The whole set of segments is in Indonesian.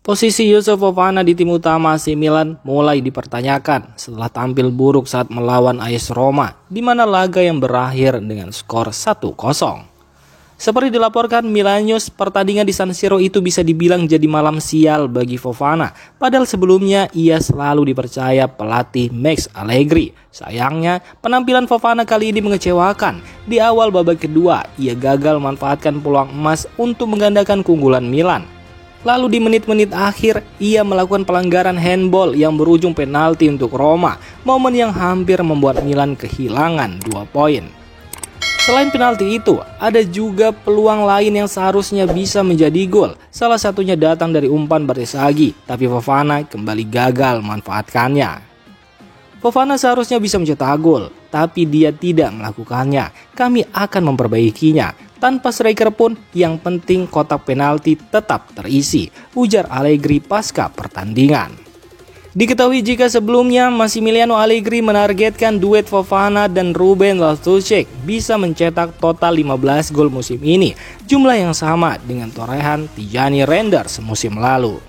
Posisi Yusuf Fofana di tim utama AC Milan mulai dipertanyakan setelah tampil buruk saat melawan AS Roma, di mana laga yang berakhir dengan skor 1-0. Seperti dilaporkan Milan News, pertandingan di San Siro itu bisa dibilang jadi malam sial bagi Fofana, padahal sebelumnya ia selalu dipercaya pelatih Max Allegri. Sayangnya, penampilan Fofana kali ini mengecewakan. Di awal babak kedua, ia gagal memanfaatkan peluang emas untuk menggandakan keunggulan Milan. Lalu di menit-menit akhir, ia melakukan pelanggaran handball yang berujung penalti untuk Roma, momen yang hampir membuat Milan kehilangan 2 poin. Selain penalti itu, ada juga peluang lain yang seharusnya bisa menjadi gol. Salah satunya datang dari umpan Bertesaghi, tapi Fofana kembali gagal memanfaatkannya. Fofana seharusnya bisa mencetak gol, tapi dia tidak melakukannya. Kami akan memperbaikinya. Tanpa striker pun, yang penting kotak penalti tetap terisi, ujar Allegri pasca pertandingan. Diketahui jika sebelumnya Massimiliano Allegri menargetkan duet Fofana dan Ruben Loftus-Cheek bisa mencetak total 15 gol musim ini, jumlah yang sama dengan torehan Tijani Reinders musim lalu.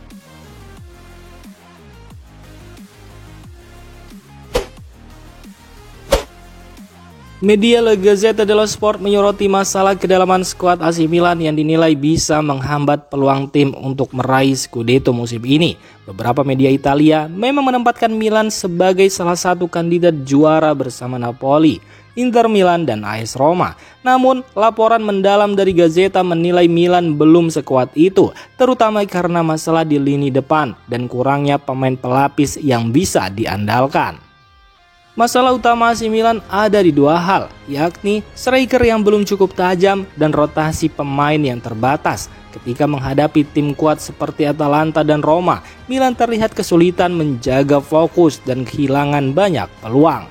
Media La Gazzetta dello Sport menyoroti masalah kedalaman skuad AC Milan yang dinilai bisa menghambat peluang tim untuk meraih Scudetto musim ini. Beberapa media Italia memang menempatkan Milan sebagai salah satu kandidat juara bersama Napoli, Inter Milan, dan AS Roma. Namun, laporan mendalam dari Gazzetta menilai Milan belum sekuat itu, terutama karena masalah di lini depan dan kurangnya pemain pelapis yang bisa diandalkan. Masalah utama AC Milan ada di 2 hal, yakni striker yang belum cukup tajam dan rotasi pemain yang terbatas. Ketika menghadapi tim kuat seperti Atalanta dan Roma, Milan terlihat kesulitan menjaga fokus dan kehilangan banyak peluang.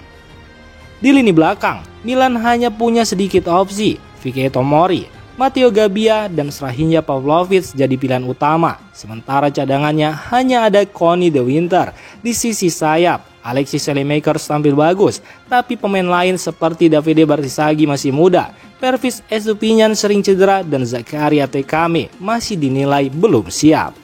Di lini belakang, Milan hanya punya sedikit opsi. Vicky Tomori, Matteo Gabbia, dan Strahinja Pavlovic jadi pilihan utama. Sementara cadangannya hanya ada Conny De Winter. Di sisi sayap, Alexis Saelemaekers tampil bagus, tapi pemain lain seperti Davide Bertesaghi masih muda, Pervis Estupiñán sering cedera, dan Zakaria Tekame masih dinilai belum siap.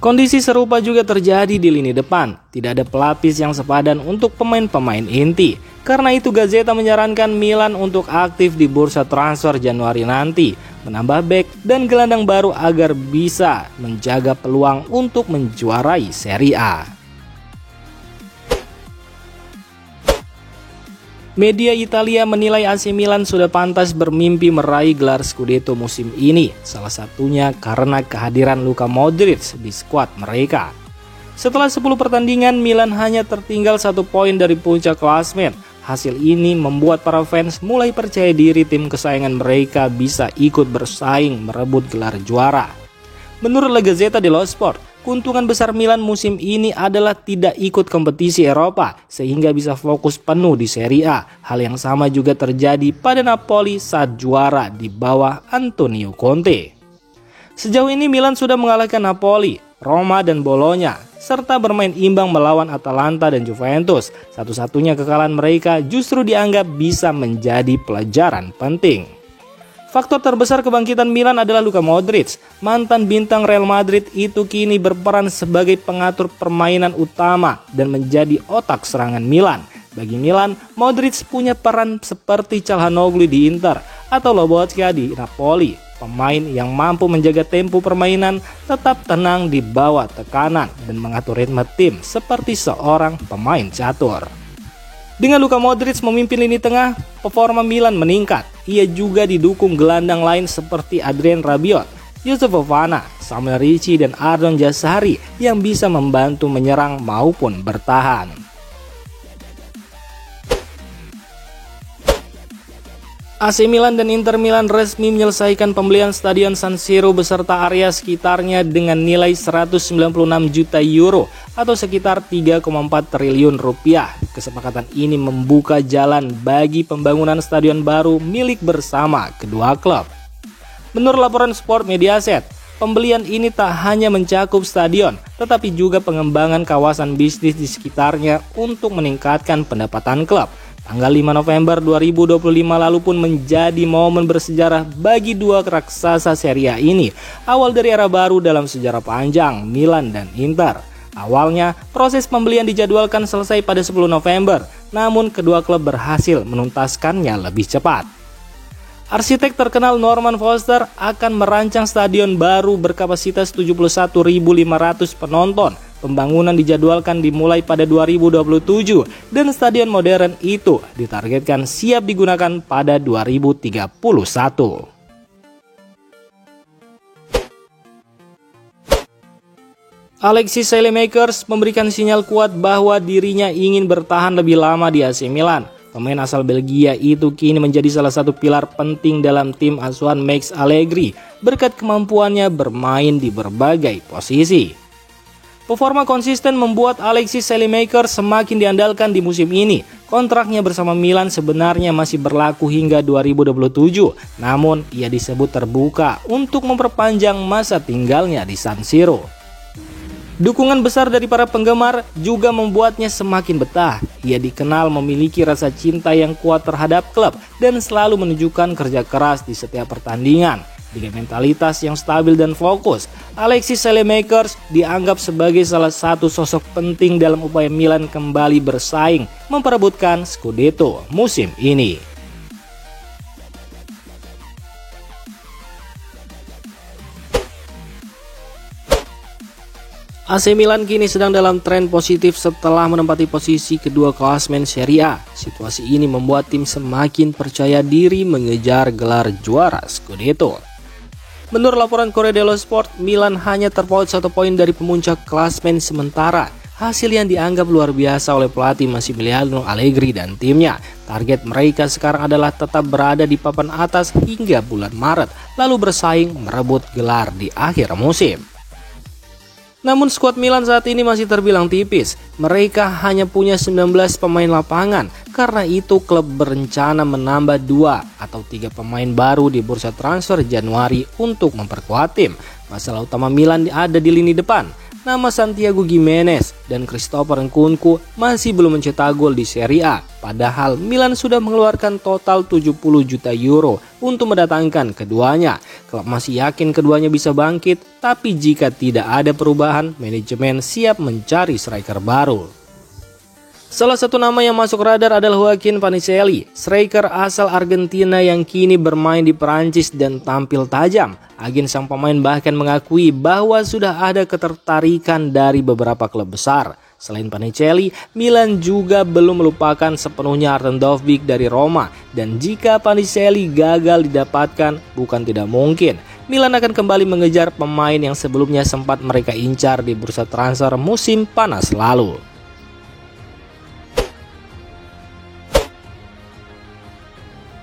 Kondisi serupa juga terjadi di lini depan, tidak ada pelapis yang sepadan untuk pemain-pemain inti. Karena itu Gazzetta menyarankan Milan untuk aktif di bursa transfer Januari nanti, menambah bek dan gelandang baru agar bisa menjaga peluang untuk menjuarai Serie A. Media Italia menilai AC Milan sudah pantas bermimpi meraih gelar Scudetto musim ini, salah satunya karena kehadiran Luka Modric di skuad mereka. Setelah 10 pertandingan, Milan hanya tertinggal 1 poin dari puncak klasmen. Hasil ini membuat para fans mulai percaya diri tim kesayangan mereka bisa ikut bersaing merebut gelar juara. Menurut La Gazzetta dello Sport, keuntungan besar Milan musim ini adalah tidak ikut kompetisi Eropa sehingga bisa fokus penuh di Serie A. Hal yang sama juga terjadi pada Napoli saat juara di bawah Antonio Conte. Sejauh ini Milan sudah mengalahkan Napoli, Roma, dan Bologna, serta bermain imbang melawan Atalanta dan Juventus. Satu-satunya kekalahan mereka justru dianggap bisa menjadi pelajaran penting. Faktor terbesar kebangkitan Milan adalah Luka Modric. Mantan bintang Real Madrid itu kini berperan sebagai pengatur permainan utama dan menjadi otak serangan Milan. Bagi Milan, Modric punya peran seperti Calhanoglu di Inter atau Lobotka di Napoli. Pemain yang mampu menjaga tempo permainan, tetap tenang di bawah tekanan, dan mengatur ritme tim seperti seorang pemain catur. Dengan Luka Modric memimpin lini tengah, performa Milan meningkat. Ia juga didukung gelandang lain seperti Adrien Rabiot, Yusuf Fofana, Samuel Ricci, dan Ardon Jazari yang bisa membantu menyerang maupun bertahan. AC Milan dan Inter Milan resmi menyelesaikan pembelian Stadion San Siro beserta area sekitarnya dengan nilai 196 juta euro atau sekitar 3,4 triliun rupiah. Kesepakatan ini membuka jalan bagi pembangunan stadion baru milik bersama kedua klub. Menurut laporan Sport Mediaset, pembelian ini tak hanya mencakup stadion, tetapi juga pengembangan kawasan bisnis di sekitarnya untuk meningkatkan pendapatan klub. Tanggal 5 November 2025 lalu pun menjadi momen bersejarah bagi dua raksasa Serie A ini. Awal dari era baru dalam sejarah panjang Milan dan Inter. Awalnya, proses pembelian dijadwalkan selesai pada 10 November, namun kedua klub berhasil menuntaskannya lebih cepat. Arsitek terkenal Norman Foster akan merancang stadion baru berkapasitas 71.500 penonton. Pembangunan dijadwalkan dimulai pada 2027 dan stadion modern itu ditargetkan siap digunakan pada 2031. Alexis Saelemaekers memberikan sinyal kuat bahwa dirinya ingin bertahan lebih lama di AC Milan. Pemain asal Belgia itu kini menjadi salah satu pilar penting dalam tim asuhan Max Allegri berkat kemampuannya bermain di berbagai posisi. Performa konsisten membuat Alexis Saelemaekers semakin diandalkan di musim ini. Kontraknya bersama Milan sebenarnya masih berlaku hingga 2027, namun ia disebut terbuka untuk memperpanjang masa tinggalnya di San Siro. Dukungan besar dari para penggemar juga membuatnya semakin betah. Ia dikenal memiliki rasa cinta yang kuat terhadap klub dan selalu menunjukkan kerja keras di setiap pertandingan. Dengan mentalitas yang stabil dan fokus, Alexis Saelemaekers dianggap sebagai salah satu sosok penting dalam upaya Milan kembali bersaing memperebutkan Scudetto musim ini. AC Milan kini sedang dalam tren positif setelah menempati posisi kedua klasemen Serie A. Situasi ini membuat tim semakin percaya diri mengejar gelar juara Scudetto. Menurut laporan Corriere dello Sport, Milan hanya terpaut 1 poin dari pemuncak klasemen sementara. Hasil yang dianggap luar biasa oleh pelatih Massimiliano Allegri dan timnya. Target mereka sekarang adalah tetap berada di papan atas hingga bulan Maret, lalu bersaing merebut gelar di akhir musim. Namun skuad Milan saat ini masih terbilang tipis. Mereka hanya punya 19 pemain lapangan. Karena itu klub berencana menambah 2 atau 3 pemain baru di bursa transfer Januari untuk memperkuat tim. Masalah utama Milan ada di lini depan. Nama Santiago Gimenez dan Christopher Nkunku masih belum mencetak gol di Serie A. Padahal Milan sudah mengeluarkan total 70 juta euro untuk mendatangkan keduanya. Klub masih yakin keduanya bisa bangkit, tapi jika tidak ada perubahan, manajemen siap mencari striker baru. Salah satu nama yang masuk radar adalah Joaquin Vannicelli, striker asal Argentina yang kini bermain di Perancis dan tampil tajam. Agen sang pemain bahkan mengakui bahwa sudah ada ketertarikan dari beberapa klub besar. Selain Vannicelli, Milan juga belum melupakan sepenuhnya Arten Dovbyk dari Roma. Dan jika Vannicelli gagal didapatkan, bukan tidak mungkin Milan akan kembali mengejar pemain yang sebelumnya sempat mereka incar di bursa transfer musim panas lalu.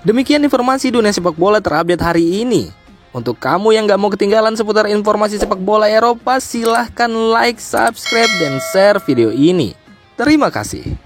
Demikian informasi dunia sepak bola terupdate hari ini. Untuk kamu yang gak mau ketinggalan seputar informasi sepak bola Eropa, silahkan like, subscribe, dan share video ini. Terima kasih.